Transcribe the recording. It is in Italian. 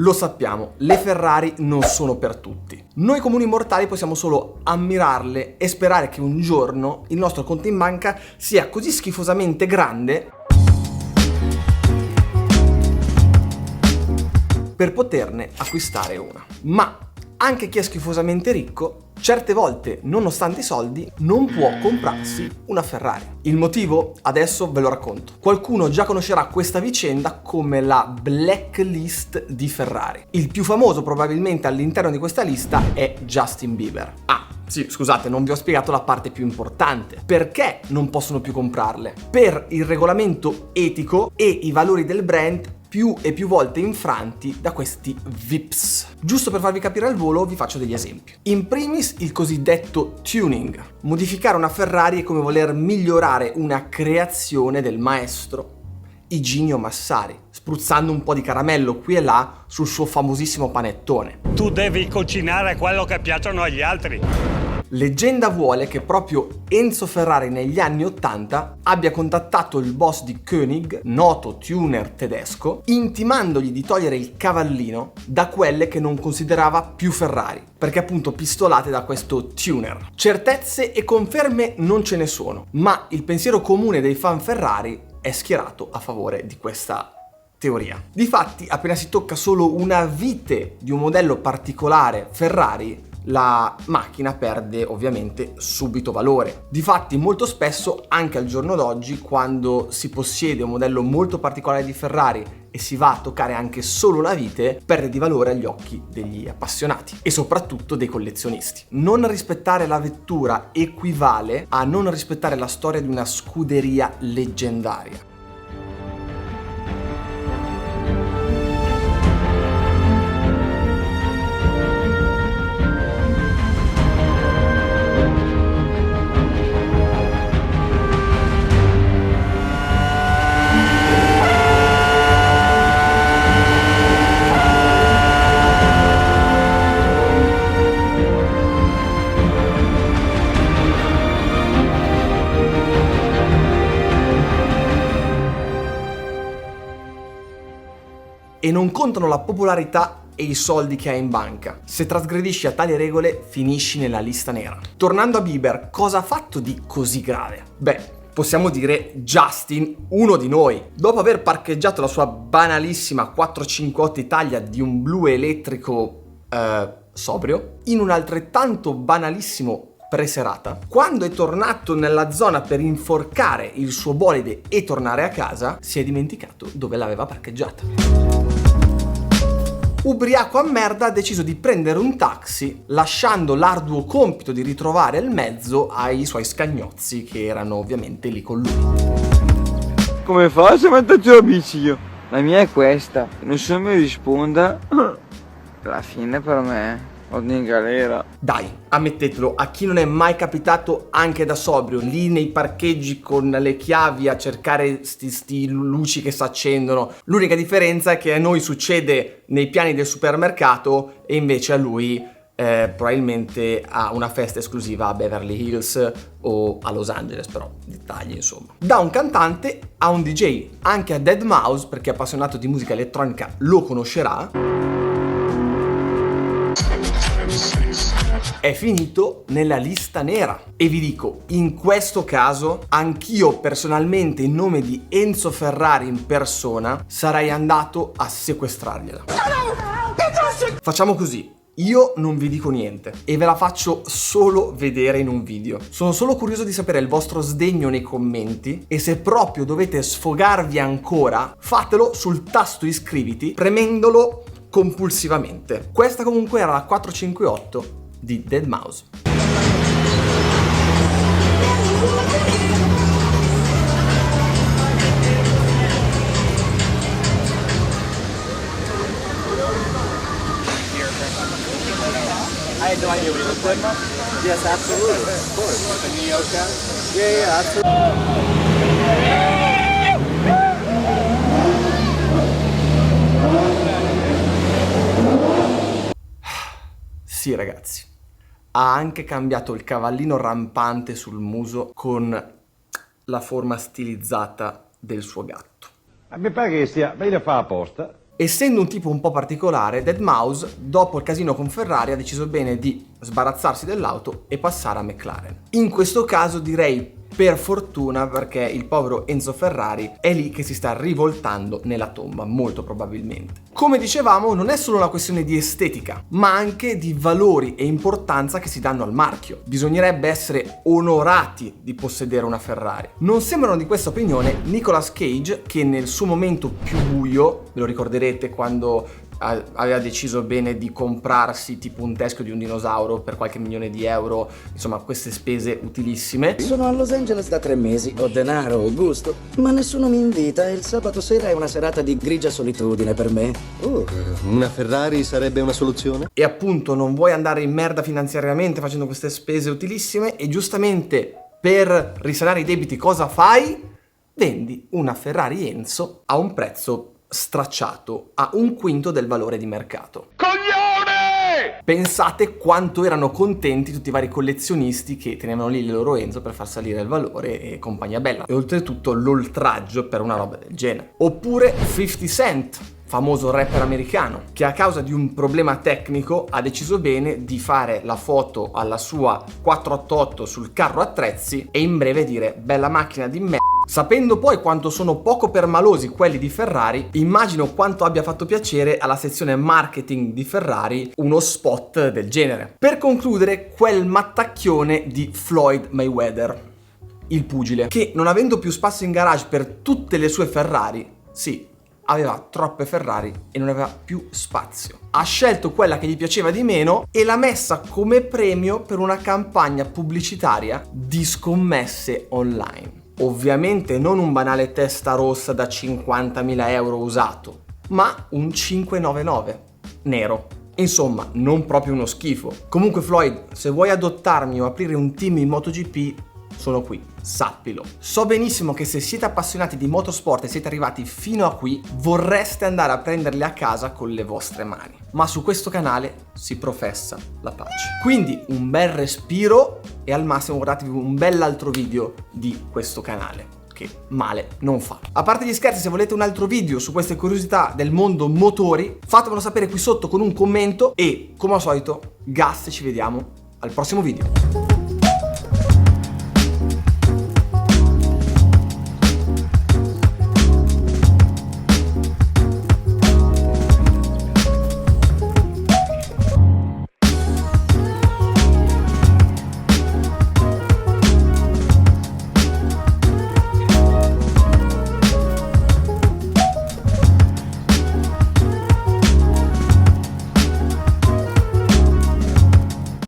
Lo sappiamo, le Ferrari non sono per tutti. Noi comuni mortali possiamo solo ammirarle e sperare che un giorno il nostro conto in banca sia così schifosamente grande per poterne acquistare una. Ma anche chi è schifosamente ricco, certe volte, nonostante i soldi, non può comprarsi una Ferrari. Il motivo? Adesso ve lo racconto. Qualcuno già conoscerà questa vicenda come la blacklist di Ferrari. Il più famoso probabilmente all'interno di questa lista è Justin Bieber. Sì, scusate, non vi ho spiegato la parte più importante. Perché non possono più comprarle? Per il regolamento etico e i valori del brand più e più volte infranti da questi VIPs. Giusto per farvi capire al volo vi faccio degli esempi. In primis il cosiddetto tuning. Modificare una Ferrari è come voler migliorare una creazione del maestro Iginio Massari, spruzzando un po' di caramello qui e là sul suo famosissimo panettone. Tu devi cucinare quello che piacciono agli altri. Leggenda vuole che proprio Enzo Ferrari negli anni 80 abbia contattato il boss di Koenig, noto tuner tedesco, intimandogli di togliere il cavallino da quelle che non considerava più Ferrari, perché appunto pistolate da questo tuner. Certezze e conferme non ce ne sono, ma il pensiero comune dei fan Ferrari è schierato a favore di questa teoria. Difatti, appena si tocca solo una vite di un modello particolare Ferrari, la macchina perde ovviamente subito valore. Difatti molto spesso, anche al giorno d'oggi, quando si possiede un modello molto particolare di Ferrari e si va a toccare anche solo la vite, perde di valore agli occhi degli appassionati e soprattutto dei collezionisti. Non rispettare la vettura equivale a non rispettare la storia di una scuderia leggendaria. E non contano la popolarità e i soldi che hai in banca. Se trasgredisci a tali regole, finisci nella lista nera. Tornando a Bieber, cosa ha fatto di così grave? Beh, possiamo dire Justin, uno di noi. Dopo aver parcheggiato la sua banalissima 458 Italia di un blu elettrico sobrio, in un altrettanto banalissimo preserata, quando è tornato nella zona per inforcare il suo bolide e tornare a casa, si è dimenticato dove l'aveva parcheggiata. Ubriaco a merda ha deciso di prendere un taxi, lasciando l'arduo compito di ritrovare il mezzo ai suoi scagnozzi che erano ovviamente lì con lui. Come faccio a metterci la bici io? La mia è questa, nessuno mi risponda. Alla fine per me vado in galera. Dai, ammettetelo, a chi non è mai capitato anche da sobrio, lì nei parcheggi con le chiavi a cercare sti luci che si accendono. L'unica differenza è che a noi succede nei piani del supermercato e invece a lui probabilmente ha una festa esclusiva a Beverly Hills o a Los Angeles, però dettagli insomma. Da un cantante a un DJ, anche a Deadmau5, perché è appassionato di musica elettronica lo conoscerà, è finito nella lista nera. E vi dico, in questo caso, anch'io personalmente, in nome di Enzo Ferrari in persona, sarei andato a sequestrargliela. Facciamo così. Io non vi dico niente e ve la faccio solo vedere in un video. Sono solo curioso di sapere il vostro sdegno nei commenti e se proprio dovete sfogarvi ancora, fatelo sul tasto iscriviti premendolo compulsivamente. Questa comunque era la 458 di Deadmau5. I had no idea what it looked like. Yes, absolutely. Of course. A Nyoka? Yeah, absolutely. Sì, ragazzi. Ha anche cambiato il cavallino rampante sul muso con la forma stilizzata del suo gatto. A me pare che sia, lei la fa apposta. Essendo un tipo un po' particolare, Deadmau5, dopo il casino con Ferrari, ha deciso bene di sbarazzarsi dell'auto e passare a McLaren. In questo caso direi per fortuna, perché il povero Enzo Ferrari è lì che si sta rivoltando nella tomba, molto probabilmente. Come dicevamo, non è solo una questione di estetica, ma anche di valori e importanza che si danno al marchio. Bisognerebbe essere onorati di possedere una Ferrari. Non sembrano di questa opinione Nicolas Cage, che nel suo momento più buio, ve lo ricorderete quando aveva deciso bene di comprarsi tipo un teschio di un dinosauro per qualche milione di euro, insomma queste spese utilissime. Sono a Los Angeles da 3 mesi, ho denaro, ho gusto, ma nessuno mi invita e il sabato sera è una serata di grigia solitudine per me. Una Ferrari sarebbe una soluzione? E appunto non vuoi andare in merda finanziariamente facendo queste spese utilissime e giustamente per risanare i debiti cosa fai? Vendi una Ferrari Enzo a un prezzo stracciato a 1/5 del valore di mercato. Coglione! Pensate quanto erano contenti tutti i vari collezionisti che tenevano lì le loro Enzo per far salire il valore e compagnia bella. E oltretutto l'oltraggio per una roba del genere. Oppure 50 Cent, famoso rapper americano, che a causa di un problema tecnico ha deciso bene di fare la foto alla sua 488 sul carro attrezzi e in breve dire bella macchina di me. Sapendo poi quanto sono poco permalosi quelli di Ferrari, immagino quanto abbia fatto piacere alla sezione marketing di Ferrari uno spot del genere. Per concludere, quel mattacchione di Floyd Mayweather, il pugile, che non avendo più spazio in garage per tutte le sue Ferrari, sì, aveva troppe Ferrari e non aveva più spazio. Ha scelto quella che gli piaceva di meno e l'ha messa come premio per una campagna pubblicitaria di scommesse online. Ovviamente non un banale testa rossa da 50.000 euro usato, ma un 599 nero. Insomma, non proprio uno schifo. Comunque Floyd, se vuoi adottarmi o aprire un team in MotoGP, sono qui, sappilo. So benissimo che se siete appassionati di motorsport e siete arrivati fino a qui, vorreste andare a prenderli a casa con le vostre mani. Ma su questo canale si professa la pace. Quindi un bel respiro e al massimo guardatevi un bell'altro video di questo canale, che male non fa. A parte gli scherzi, se volete un altro video su queste curiosità del mondo motori, fatemelo sapere qui sotto con un commento e, come al solito, gas, ci vediamo al prossimo video.